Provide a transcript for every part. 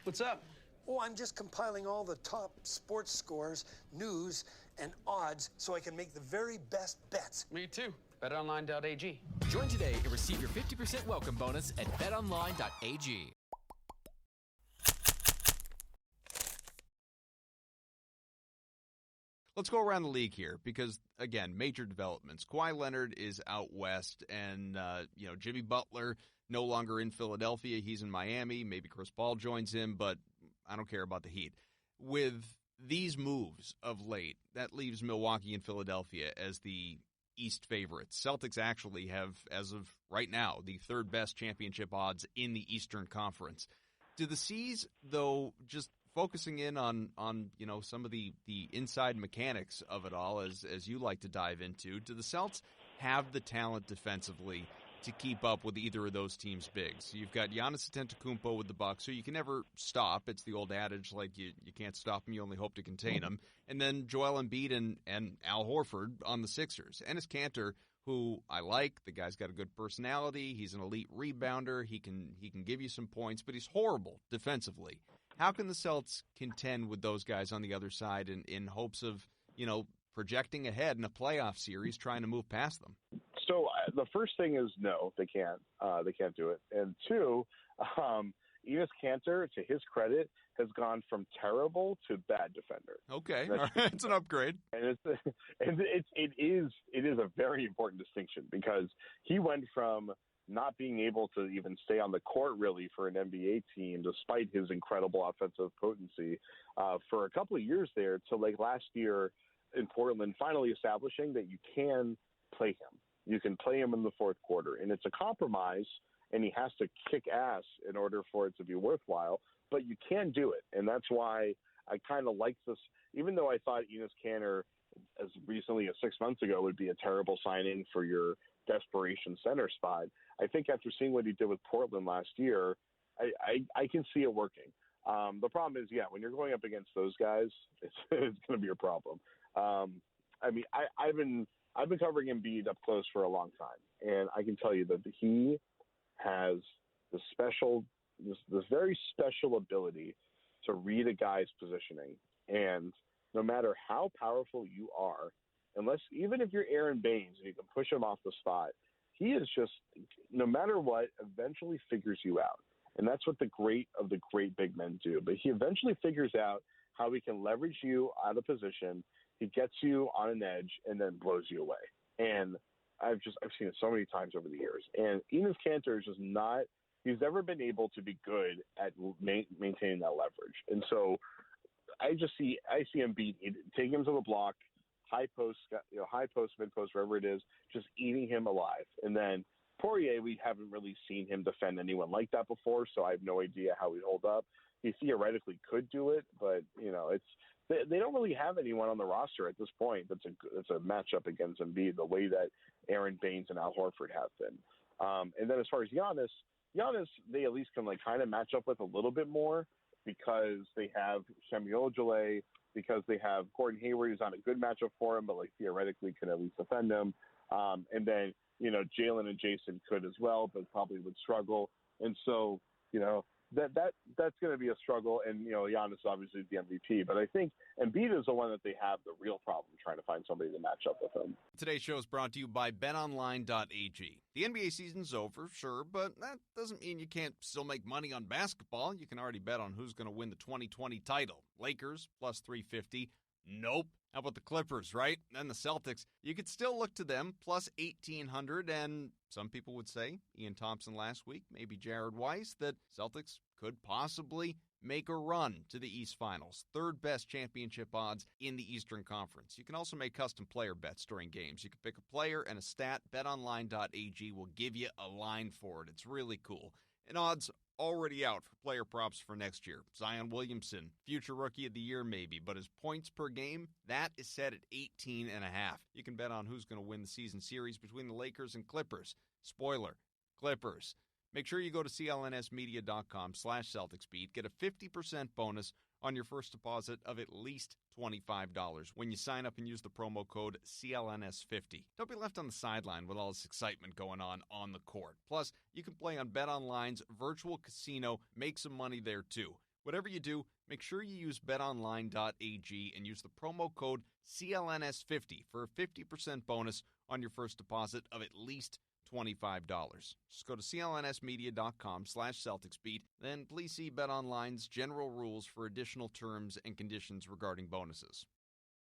What's up? Oh, I'm just compiling all the top sports scores, news, and odds so I can make the very best bets. Me too. BetOnline.ag. Join today and receive your 50% welcome bonus at betonline.ag. Let's go around the league here because, again, major developments. Kawhi Leonard is out west, and, Jimmy Butler no longer in Philadelphia. He's in Miami. Maybe Chris Paul joins him, but I don't care about the Heat. With these moves of late, that leaves Milwaukee and Philadelphia as the East favorites. Celtics actually have, as of right now, the third best championship odds in the Eastern Conference. Do the C's, though, just focusing in on some of the inside mechanics of it all, as you like to dive into, do the Celts have the talent defensively to keep up with either of those teams' bigs? So you've got Giannis Antetokounmpo with the Bucks, who you can never stop. It's the old adage, like you can't stop him, you only hope to contain him. And then Joel Embiid and Al Horford on the Sixers. Enes Kanter, who I like. The guy's got a good personality. He's an elite rebounder. He can give you some points, but he's horrible defensively. How can the Celts contend with those guys on the other side in hopes of, projecting ahead in a playoff series, trying to move past them? So the first thing is no, they can't. They can't do it. And two, Enes Kanter, to his credit, has gone from terrible to bad defender. Okay, all right. It's an upgrade. And it is a very important distinction because he went from not being able to even stay on the court really for an NBA team, despite his incredible offensive potency, for a couple of years there, to like last year in Portland, finally establishing that you can play him. You can play him in the fourth quarter, and it's a compromise, and he has to kick ass in order for it to be worthwhile, but you can do it, and that's why I kind of like this, even though I thought Enes Kanter as recently as 6 months ago would be a terrible signing for your desperation center spot. I think after seeing what he did with Portland last year, I can see it working. The problem is, when you're going up against those guys, it's going to be a problem. I've been covering Embiid up close for a long time, and I can tell you that he has this very special ability to read a guy's positioning. And no matter how powerful you are, even if you're Aaron Baynes and you can push him off the spot, he is just, no matter what, eventually figures you out. And that's what the great big men do. But he eventually figures out how he can leverage you out of position. He gets you on an edge and then blows you away. And I've seen it so many times over the years. And Enes Kanter is just not – he's never been able to be good at maintaining that leverage. And so I see Embiid taking him to the block, high post, mid post, wherever it is, just eating him alive. And then Poirier, we haven't really seen him defend anyone like that before, so I have no idea how he'd hold up. He theoretically could do it, but they don't really have anyone on the roster at this point that's a matchup against Embiid the way that Aaron Baynes and Al Horford have been. And then as far as Giannis, they at least can kind of match up with a little bit more because they have Semi Ojeleye, because they have Gordon Hayward, who's not a good matchup for him, but theoretically can at least defend him. And then Jalen and Jason could as well, but probably would struggle. And so that's going to be a struggle. And Giannis obviously is the MVP, but I think Embiid is the one that they have the real problem trying to find somebody to match up with him. Today's show is brought to you by BetOnline.ag. The NBA season's over, sure, but that doesn't mean you can't still make money on basketball. You can already bet on who's going to win the 2020 title. Lakers plus 350. Nope. How about the Clippers, right? And the Celtics. You could still look to them, plus 1,800, and some people would say, Ian Thompson last week, maybe Jared Weiss, that Celtics could possibly make a run to the East Finals. Third best championship odds in the Eastern Conference. You can also make custom player bets during games. You can pick a player and a stat. BetOnline.ag will give you a line for it. It's really cool. And odds already out for player props for next year. Zion Williamson, future rookie of the year maybe, but his points per game, that is set at 18.5. You can bet on who's going to win the season series between the Lakers and Clippers. Spoiler, Clippers. Make sure you go to clnsmedia.com/CelticsBeat. Get a 50% bonus on your first deposit of at least $25 when you sign up and use the promo code CLNS50. Don't be left on the sideline with all this excitement going on the court. Plus, you can play on BetOnline's virtual casino, make some money there too. Whatever you do, make sure you use betonline.ag and use the promo code CLNS50 for a 50% bonus on your first deposit of at least $25. Just go to clnsmedia.com/CelticsBeat. Then please see BetOnline's general rules for additional terms and conditions regarding bonuses.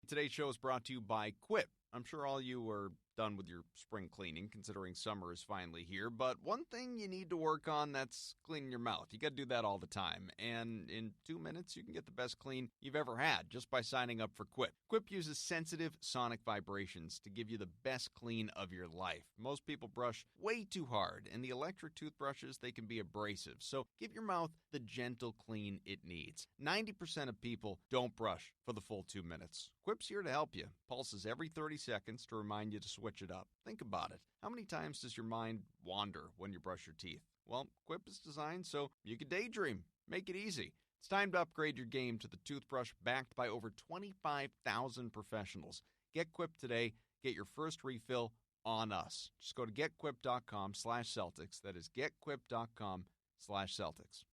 Today's show is brought to you by Quip. I'm sure all you are done with your spring cleaning, considering summer is finally here. But one thing you need to work on, that's cleaning your mouth. You got to do that all the time. And in 2 minutes, you can get the best clean you've ever had just by signing up for Quip. Quip uses sensitive sonic vibrations to give you the best clean of your life. Most people brush way too hard, and the electric toothbrushes, they can be abrasive. So give your mouth the gentle clean it needs. 90% of people don't brush for the full 2 minutes. Quip's here to help you. Pulses every 30 seconds to remind you to switch it up. Think about it. How many times does your mind wander when you brush your teeth? Well, Quip is designed so you can daydream. Make it easy. It's time to upgrade your game to the toothbrush backed by over 25,000 professionals. Get Quip today. Get your first refill on us. Just go to getquip.com/Celtics. That is getquip.com/Celtics.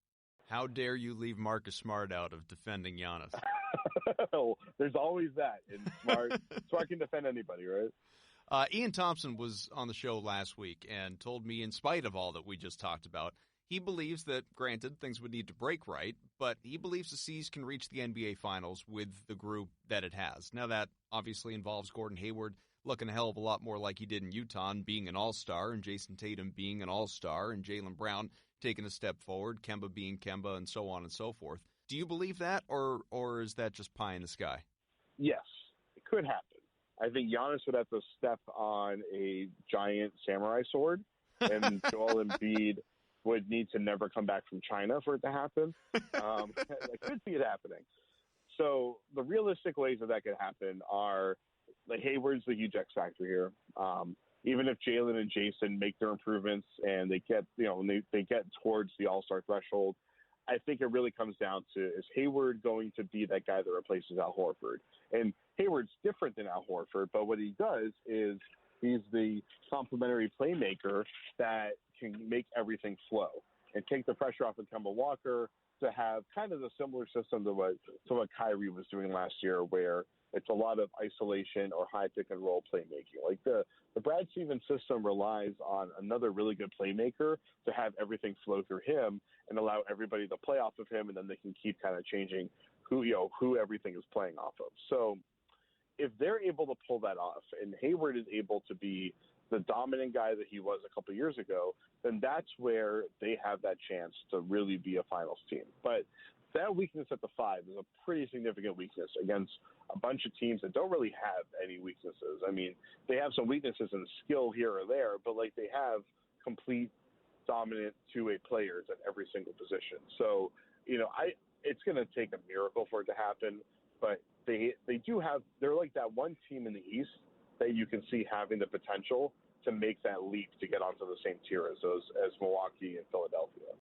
How dare you leave Marcus Smart out of defending Giannis? There's always that. And Smart can defend anybody, right? Ian Thompson was on the show last week and told me, in spite of all that we just talked about, he believes that, granted, things would need to break right, but he believes the C's can reach the NBA Finals with the group that it has. Now, that obviously involves Gordon Hayward looking a hell of a lot more like he did in Utah and being an all-star, and Jason Tatum being an all-star, and Jaylen Brown taking a step forward, Kemba being Kemba, and so on and so forth. Do you believe that, or is that just pie in the sky? Yes, it could happen. I think Giannis would have to step on a giant samurai sword, and Joel Embiid would need to never come back from China for it to happen. I could see it happening. So the realistic ways that could happen are, like, Hayward's the huge X factor here. Even if Jalen and Jason make their improvements and they get, they get towards the All-Star threshold, I think it really comes down to, is Hayward going to be that guy that replaces Al Horford? And Hayward's different than Al Horford, but what he does is he's the complementary playmaker that can make everything flow and take the pressure off of Kemba Walker to have kind of a similar system to what Kyrie was doing last year, where it's a lot of isolation or high pick and roll playmaking. Like the Brad Stevens system relies on another really good playmaker to have everything flow through him and allow everybody to play off of him, and then they can keep kind of changing who everything is playing off of. So if they're able to pull that off and Hayward is able to be the dominant guy that he was a couple of years ago, then that's where they have that chance to really be a finals team. But that weakness at the 5 is a pretty significant weakness against a bunch of teams that don't really have any weaknesses. I mean, they have some weaknesses in skill here or there, but like they have complete dominant two-way players at every single position. So, it's going to take a miracle for it to happen, but they're like that one team in the East that you can see having the potential to make that leap to get onto the same tier as Milwaukee and Philadelphia.